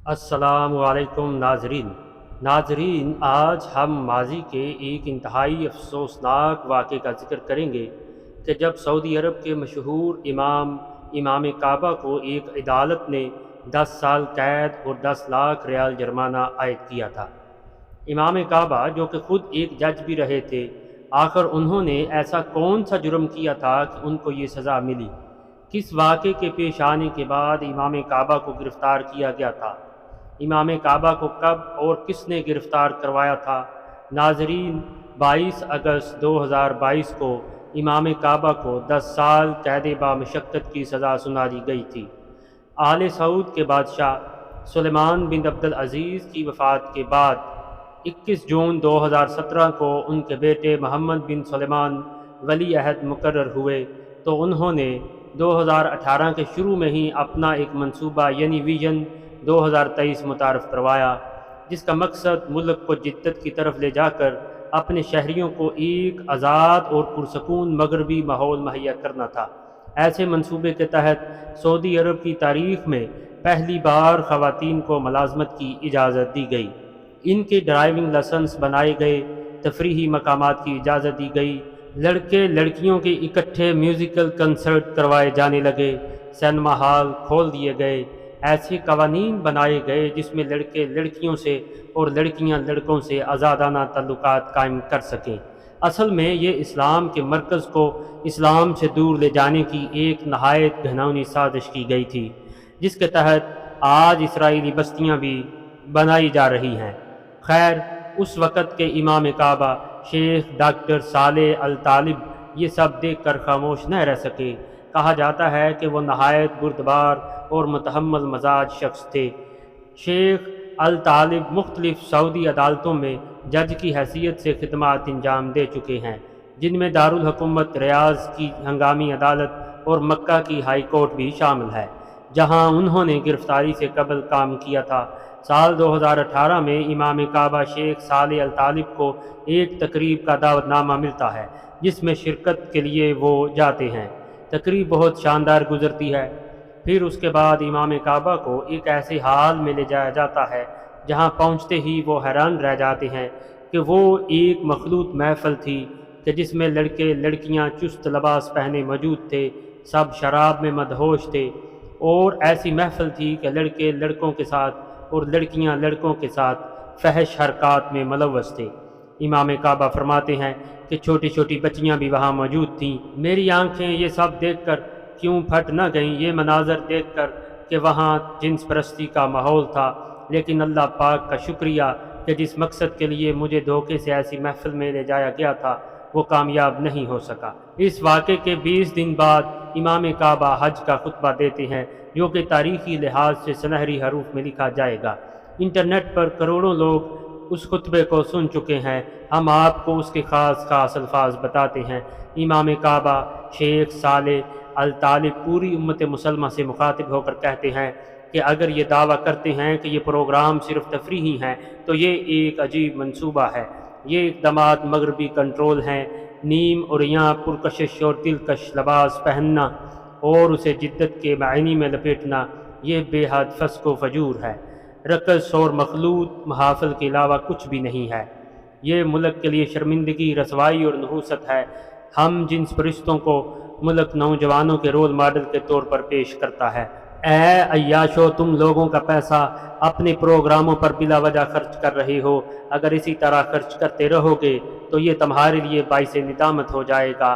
السلام علیکم ناظرین، آج ہم ماضی کے ایک انتہائی افسوسناک واقعے کا ذکر کریں گے کہ جب سعودی عرب کے مشہور امام کعبہ کو ایک عدالت نے 10 سال قید اور 10 لاکھ ریال جرمانہ عائد کیا تھا۔ امام کعبہ جو کہ خود ایک جج بھی رہے تھے، آخر انہوں نے ایسا کون سا جرم کیا تھا کہ ان کو یہ سزا ملی؟ کس واقعے کے پیش آنے کے بعد امام کعبہ کو گرفتار کیا گیا تھا؟ امام کعبہ کو کب اور کس نے گرفتار کروایا تھا؟ ناظرین، 22 اگست 2022 کو امام کعبہ کو 10 سال قید بامشقت کی سزا سنا دی گئی تھی۔ آل سعود کے بادشاہ سلیمان بن عبدالعزیز کی وفات کے بعد 21 جون 2017 کو ان کے بیٹے محمد بن سلیمان ولی عہد مقرر ہوئے تو انہوں نے 2018 کے شروع میں ہی اپنا ایک منصوبہ یعنی ویژن 2023 متعارف کروایا، جس کا مقصد ملک کو جدت کی طرف لے جا کر اپنے شہریوں کو ایک آزاد اور پرسکون مغربی ماحول مہیا کرنا تھا۔ ایسے منصوبے کے تحت سعودی عرب کی تاریخ میں پہلی بار خواتین کو ملازمت کی اجازت دی گئی، ان کے ڈرائیونگ لائسنس بنائے گئے، تفریحی مقامات کی اجازت دی گئی، لڑکے لڑکیوں کے اکٹھے میوزیکل کنسرٹ کروائے جانے لگے، سینما ہال کھول دیے گئے۔ ایسے قوانین بنائے گئے جس میں لڑکے لڑکیوں سے اور لڑکیاں لڑکوں سے آزادانہ تعلقات قائم کر سکیں۔ اصل میں یہ اسلام کے مرکز کو اسلام سے دور لے جانے کی ایک نہایت گھناؤنی سازش کی گئی تھی، جس کے تحت آج اسرائیلی بستیاں بھی بنائی جا رہی ہیں۔ خیر، اس وقت کے امام کعبہ شیخ ڈاکٹر صالح الطالب یہ سب دیکھ کر خاموش نہ رہ سکے۔ کہا جاتا ہے کہ وہ نہایت بردبار اور متحمل مزاج شخص تھے۔ شیخ الطالب مختلف سعودی عدالتوں میں جج کی حیثیت سے خدمات انجام دے چکے ہیں، جن میں دارالحکومت ریاض کی ہنگامی عدالت اور مکہ کی ہائی کورٹ بھی شامل ہے، جہاں انہوں نے گرفتاری سے قبل کام کیا تھا۔ سال 2018 میں امام کعبہ شیخ صالح الطالب کو ایک تقریب کا دعوت نامہ ملتا ہے، جس میں شرکت کے لیے وہ جاتے ہیں۔ تقریب بہت شاندار گزرتی ہے۔ پھر اس کے بعد امام کعبہ کو ایک ایسے حال میں لے جایا جاتا ہے جہاں پہنچتے ہی وہ حیران رہ جاتے ہیں کہ وہ ایک مخلوط محفل تھی کہ جس میں لڑکے لڑکیاں چست لباس پہنے موجود تھے، سب شراب میں مدہوش تھے، اور ایسی محفل تھی کہ لڑکے لڑکوں کے ساتھ اور لڑکیاں لڑکوں کے ساتھ فحش حرکات میں ملوث تھے۔ امام کعبہ فرماتے ہیں کہ چھوٹی چھوٹی بچیاں بھی وہاں موجود تھیں۔ میری آنکھیں یہ سب دیکھ کر کیوں پھٹ نہ گئیں، یہ مناظر دیکھ کر کہ وہاں جنس پرستی کا ماحول تھا، لیکن اللہ پاک کا شکریہ کہ جس مقصد کے لیے مجھے دھوکے سے ایسی محفل میں لے جایا گیا تھا وہ کامیاب نہیں ہو سکا۔ اس واقعے کے 20 دن بعد امام کعبہ حج کا خطبہ دیتے ہیں، جو کہ تاریخی لحاظ سے سنہری حروف میں لکھا جائے گا۔ انٹرنیٹ پر کروڑوں لوگ اس خطبے کو سن چکے ہیں۔ ہم آپ کو اس کے خاص الفاظ بتاتے ہیں۔ امام کعبہ شیخ صالح الطالب پوری امت مسلمہ سے مخاطب ہو کر کہتے ہیں کہ اگر یہ دعویٰ کرتے ہیں کہ یہ پروگرام صرف تفریحی ہیں تو یہ ایک عجیب منصوبہ ہے۔ یہ اقدامات مغربی کنٹرول ہیں۔ نیم عریاں پرکشش اور دلکش لباس پہننا اور اسے جدت کے معنی میں لپیٹنا، یہ بے حد فسق و فجور ہے۔ رقص اور مخلوط محافل کے علاوہ کچھ بھی نہیں ہے۔ یہ ملک کے لیے شرمندگی، رسوائی اور نحوست ہے۔ ہم جنس پرستوں کو ملک نوجوانوں کے رول ماڈل کے طور پر پیش کرتا ہے۔ اے عیاشو، تم لوگوں کا پیسہ اپنے پروگراموں پر بلا وجہ خرچ کر رہے ہو۔ اگر اسی طرح خرچ کرتے رہو گے تو یہ تمہارے لیے باعث ندامت ہو جائے گا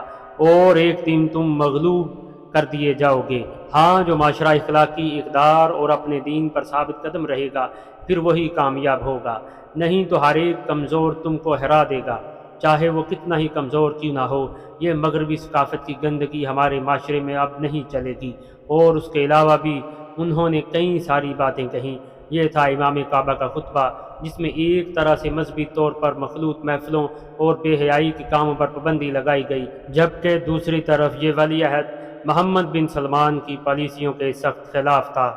اور ایک دن تم مغلوب کر دیے جاؤ گے۔ ہاں، جو معاشرہ اخلاقی اقدار اور اپنے دین پر ثابت قدم رہے گا پھر وہی کامیاب ہوگا، نہیں تو ہر ایک کمزور تم کو ہرا دے گا، چاہے وہ کتنا ہی کمزور کیوں نہ ہو۔ یہ مغربی ثقافت کی گندگی ہمارے معاشرے میں اب نہیں چلے گی۔ اور اس کے علاوہ بھی انہوں نے کئی ساری باتیں کہیں۔ یہ تھا امام کعبہ کا خطبہ، جس میں ایک طرح سے مذہبی طور پر مخلوط محفلوں اور بے حیائی کے کاموں پر پابندی لگائی گئی، جبکہ دوسری طرف یہ ولی عہد محمد بن سلمان کی پالیسیوں کے سخت خلاف تھا۔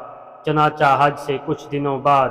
چنانچہ حج سے کچھ دنوں بعد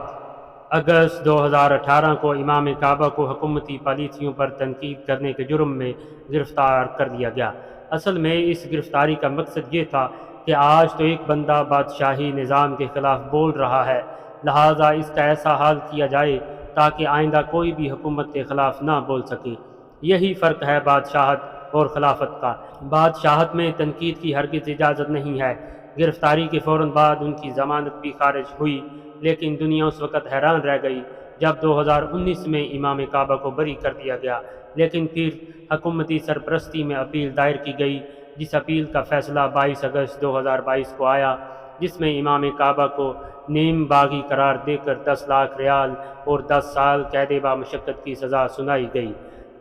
اگست 2018 کو امام کعبہ کو حکومتی پالیسیوں پر تنقید کرنے کے جرم میں گرفتار کر دیا گیا۔ اصل میں اس گرفتاری کا مقصد یہ تھا کہ آج تو ایک بندہ بادشاہی نظام کے خلاف بول رہا ہے، لہٰذا اس کا ایسا حال کیا جائے تاکہ آئندہ کوئی بھی حکومت کے خلاف نہ بول سکے۔ یہی فرق ہے بادشاہت اور خلافت کا۔ بادشاہت میں تنقید کی ہرگز اجازت نہیں ہے۔ گرفتاری کے فوراً بعد ان کی ضمانت بھی خارج ہوئی، لیکن دنیا اس وقت حیران رہ گئی جب 2019 میں امام کعبہ کو بری کر دیا گیا، لیکن پھر حکومتی سرپرستی میں اپیل دائر کی گئی، جس اپیل کا فیصلہ 22 اگست 2022 کو آیا، جس میں امام کعبہ کو نیم باغی قرار دے کر 10 لاکھ ریال اور 10 سال قید با مشقت کی سزا سنائی گئی۔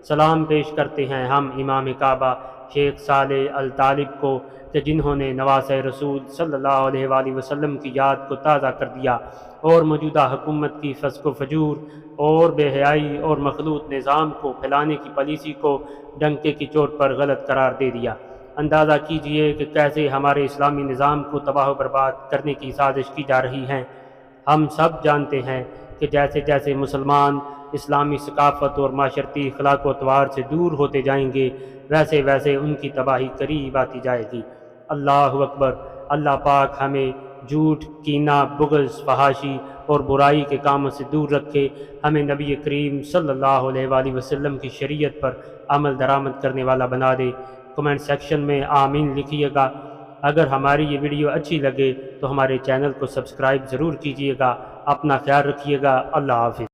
سلام پیش کرتے ہیں ہم امام کعبہ شیخ صالح الطالب کو کہ جنہوں نے نواسۂ رسول صلی اللہ علیہ وآلہ وسلم کی یاد کو تازہ کر دیا اور موجودہ حکومت کی فسق و فجور اور بے حیائی اور مخلوط نظام کو پھیلانے کی پالیسی کو ڈنکے کی چوٹ پر غلط قرار دے دیا۔ اندازہ کیجئے کہ کیسے ہمارے اسلامی نظام کو تباہ و برباد کرنے کی سازش کی جا رہی ہے۔ ہم سب جانتے ہیں کہ جیسے جیسے مسلمان اسلامی ثقافت اور معاشرتی اخلاق و اطوار سے دور ہوتے جائیں گے، ویسے ویسے ان کی تباہی قریب آتی جائے گی۔ اللہ اکبر۔ اللہ پاک ہمیں جھوٹ، کینہ، بغض، فحاشی اور برائی کے کاموں سے دور رکھے، ہمیں نبی کریم صلی اللہ علیہ وآلہ وسلم کی شریعت پر عمل درآمد کرنے والا بنا دے۔ کمنٹ سیکشن میں آمین لکھیے گا۔ اگر ہماری یہ ویڈیو اچھی لگے تو ہمارے چینل کو سبسکرائب ضرور کیجیے گا۔ اپنا خیال رکھیے گا۔ اللہ حافظ۔